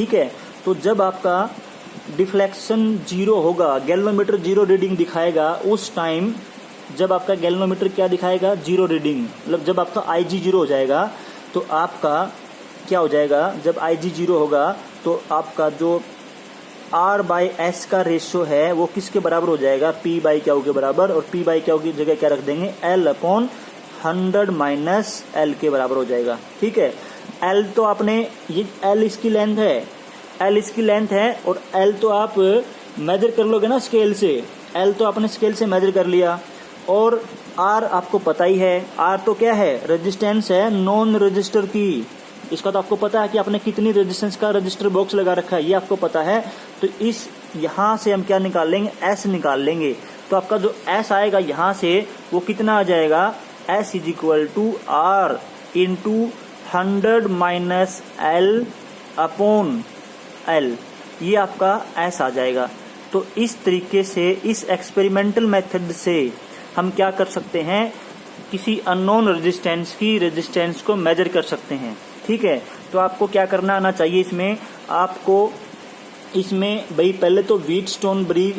ठीक है। तो जब आपका डिफ्लेक्शन 0 होगा, गैल्वेनोमीटर 0 रीडिंग दिखाएगा, उस टाइम जब आपका गैल्वेनोमीटर क्या दिखाएगा, 0 रीडिंग, मतलब जब आपका IG 0 हो जाएगा तो आपका क्या हो जाएगा, जब IG 0 होगा तो आपका जो R/S का रेशियो है वो किसके बराबर हो जाएगा, P/Q के बराबर, और P/Q की जगह क्या रख देंगे, L/100 - L के बराबर हो जाएगा। ठीक है। L तो आपने, ये L इसकी लेंथ है, L इसकी लेंथ है, और L तो आप मेजर कर लोगे ना स्केल से, L तो आपने स्केल से मेजर कर लिया, और R आपको पता ही है, R तो क्या है, रेजिस्टेंस है नॉन रजिस्टर की, इसका तो आपको पता है कि आपने कितनी रेजिस्टेंस का रजिस्टर बॉक्स लगा रखा है, ये आपको पता है। तो इस यहाँ से हम क्या निकाल लेंगे, S निकाल लेंगे। तो आपका जो S आएगा यहाँ से वो कितना आ जाएगा, S = R × 100 - L/L, ये आपका S आ जाएगा। तो इस तरीके से, इस एक्सपेरिमेंटल मेथड से हम क्या कर सकते हैं, किसी अननोन रेजिस्टेंस की रेजिस्टेंस को मेजर कर सकते हैं। ठीक है। तो आपको क्या करना आना चाहिए इसमें, आपको इसमें भाई पहले तो व्हीटस्टोन ब्रिज,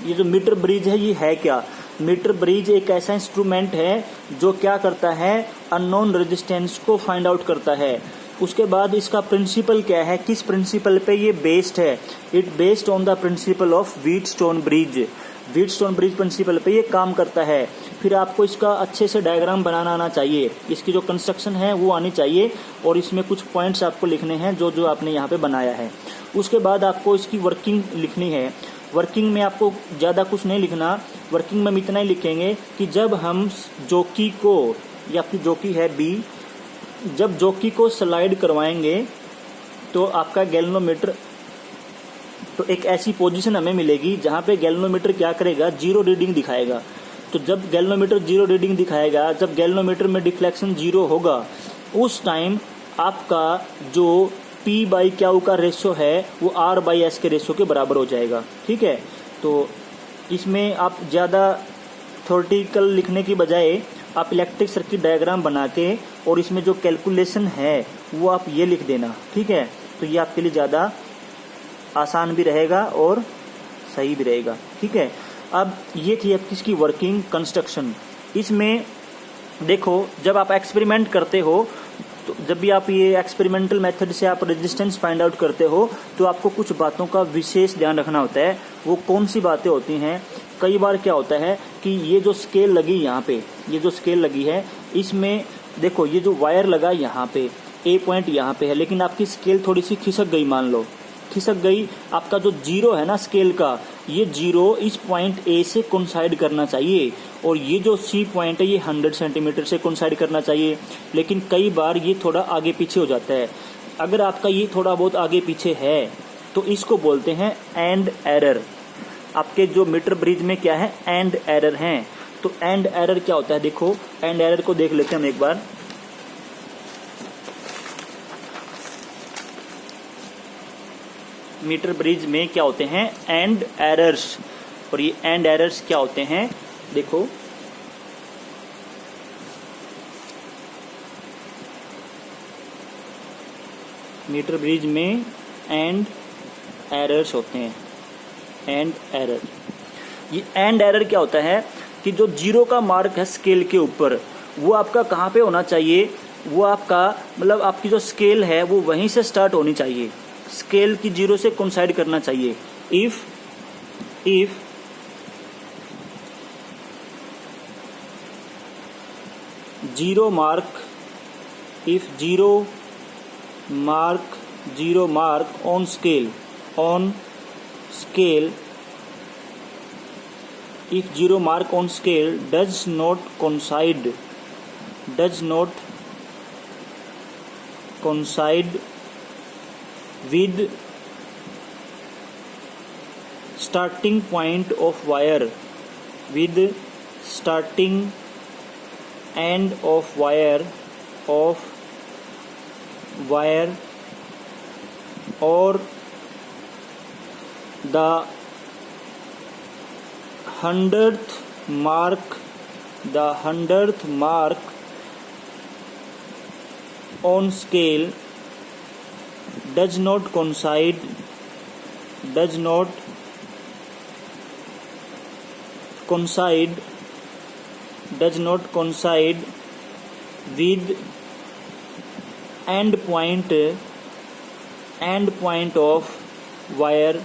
ये जो मीटर ब्रिज है ये है क्या, मीटर ब्रिज एक ऐसा इंस्ट्रूमेंट है जो क्या करता है, अननोन रेजिस्टेंस को फाइंड आउट करता है। उसके बाद इसका प्रिंसिपल क्या है, किस प्रिंसिपल पे ये बेस्ड है, it based on the principle of Wheatstone bridge, Wheatstone bridge principle पे ये काम करता है। फिर आपको इसका अच्छे से डायग्राम बनाना आना चाहिए, इसकी जो कंस्ट्रक्शन है वो आनी चाहिए, और इसमें कुछ पॉइंट्स आपको लिखने हैं जो जो आपने यहाँ पे बनाया है। उसके बाद आपको इसकी वर्किंग लिखनी है। वर्किंग में आपको ज़्यादा कुछ नहीं लिखना, वर्किंग में हम इतना ही लिखेंगे कि जब हम जॉकी को, या आपकी जॉकी है B, जब जॉकी को स्लाइड करवाएंगे तो आपका गैल्वेनोमीटर, तो एक ऐसी पोजीशन हमें मिलेगी जहां पे गैल्वेनोमीटर क्या करेगा, 0 रीडिंग दिखाएगा। तो जब गैल्वेनोमीटर 0 रीडिंग दिखाएगा, जब गैल्वेनोमीटर में डिफ्लेक्शन 0 होगा, उस टाइम आपका जो P/Q का रेशियो है वो R/S के रेशियो के बराबर हो जाएगा। ठीक है। तो इसमें आप ज़्यादा थ्योरेटिकल लिखने की बजाय आप इलेक्ट्रिक सर्किट डायग्राम बना के, और इसमें जो कैलकुलेशन है वो आप ये लिख देना। ठीक है। तो ये आपके लिए ज़्यादा आसान भी रहेगा और सही भी रहेगा। ठीक है। अब ये थी आपकी इसकी वर्किंग कंस्ट्रक्शन। इसमें देखो, जब आप एक्सपेरिमेंट करते हो, तो जब भी आप ये एक्सपेरिमेंटल मेथड से आप रेजिस्टेंस फाइंड आउट करते हो, तो आपको कुछ बातों का विशेष ध्यान रखना होता है। वो कौन सी बातें होती हैं, कई बार क्या होता है कि ये जो स्केल लगी यहाँ पे, ये जो स्केल लगी है, इसमें देखो ये जो वायर लगा यहाँ पे, A पॉइंट यहाँ पे है, लेकिन आपकी स्केल थोड़ी सी खिसक गई, मान लो खिसक गई, आपका जो 0 है ना स्केल का, ये 0 इस पॉइंट A से कोइंसाइड करना चाहिए, और ये जो C पॉइंट है ये 100 सेंटीमीटर से कोइंसाइड करना चाहिए। लेकिन कई बार ये थोड़ा आगे पीछे हो जाता है। अगर आपका ये थोड़ा बहुत आगे पीछे है तो इसको बोलते हैं एंड एरर। आपके जो मीटर ब्रिज में क्या है, एंड एरर हैं। तो एंड एरर क्या होता है, देखो एंड एरर को देख लेते हैं हम एक बार। मीटर ब्रिज में क्या होते हैं, एंड एरर्स, और ये एंड एरर्स क्या होते हैं, देखो मीटर ब्रिज में एंड एरर्स होते हैं। एंड एरर, ये एंड एरर क्या होता है कि जो 0 का मार्क है स्केल के ऊपर, वो आपका कहाँ पे होना चाहिए, वो आपका मतलब आपकी जो स्केल है वो वहीं से स्टार्ट होनी चाहिए, स्केल की 0 से कोइंसाइड करना चाहिए। If 0 mark on scale, if 0 mark on scale does not coincide with starting point of wire, with starting end of wire or the 100th mark on scale does not coincide with end point of wire,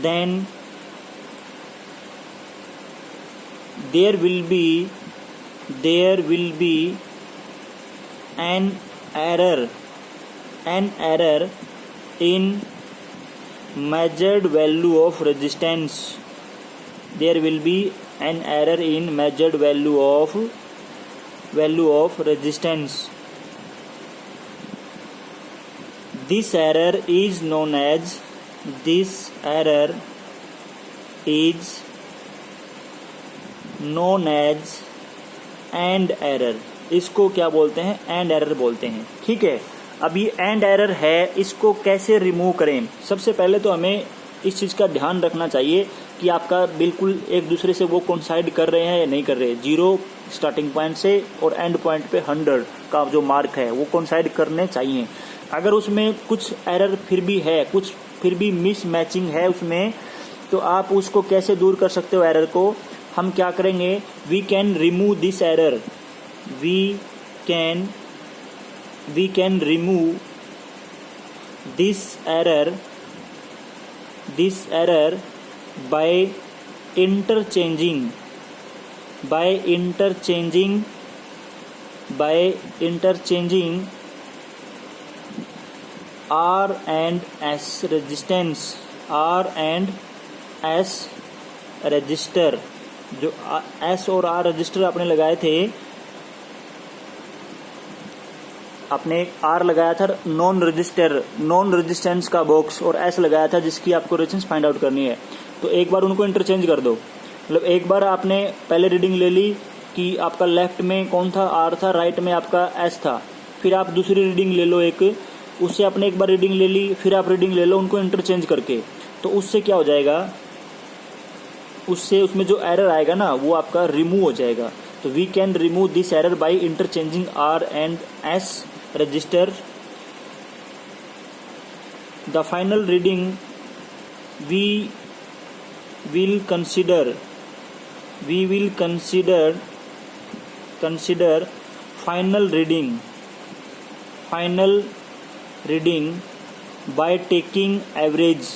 then there will be an error in measured value of resistance. There will be an error in measured value of resistance. This error is known as and error. इसको क्या बोलते हैं? And error बोलते हैं. ठीक है. अब ये एंड एरर है, इसको कैसे रिमूव करें? सबसे पहले तो हमें इस चीज का ध्यान रखना चाहिए कि आपका बिल्कुल एक दूसरे से वो कोइंसाइड कर रहे हैं या नहीं कर रहे. 0 स्टार्टिंग पॉइंट से और एंड पॉइंट पे 100 का जो मार्क है वो कोइंसाइड करने चाहिए. अगर उसमें कुछ एरर फिर भी मिस मैचिंग है उसमें, तो आप उसको कैसे दूर कर सकते हो? एरर को हम क्या करेंगे? We can remove this error. We can remove this error by interchanging R and S resistance. Register, जो S और R रजिस्टर आपने लगाए थे, आपने R लगाया था नॉन रेजिस्टेंस का बॉक्स और S लगाया था जिसकी आपको रेजिस्टेंस फाइंड आउट करनी है. तो एक बार उनको इंटरचेंज कर दो. मतलब एक बार आपने पहले रीडिंग ले ली कि आपका लेफ्ट में कौन था? R था, राइट में आपका S था. फिर आप दूसरी रीडिंग ले लो, एक उससे आपने एक बार रीडिंग ले ली, फिर आप रीडिंग ले लो उनको इंटरचेंज करके. तो उससे क्या हो जाएगा? उससे उसमें जो एरर आएगा ना वो आपका रिमूव हो जाएगा. तो we can remove this error by interchanging R and S register. The final reading we will consider final reading by taking average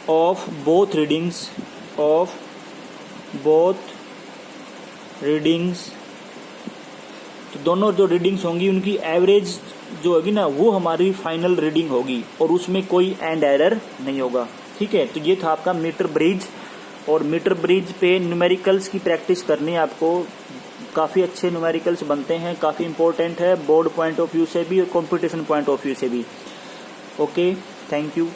of both readings. तो दोनों जो रीडिंग्स होंगी उनकी एवरेज जो होगी ना वो हमारी फाइनल रीडिंग होगी और उसमें कोई एंड एरर नहीं होगा. ठीक है. तो ये था आपका मीटर ब्रिज. और मीटर ब्रिज पे न्यूमेरिकल्स की प्रैक्टिस करनी है आपको. काफ़ी अच्छे न्यूमेरिकल्स बनते हैं, काफ़ी इंपॉर्टेंट है बोर्ड पॉइंट ऑफ व्यू से भी और कंपटीशन पॉइंट ऑफ व्यू से भी. Okay, thank you.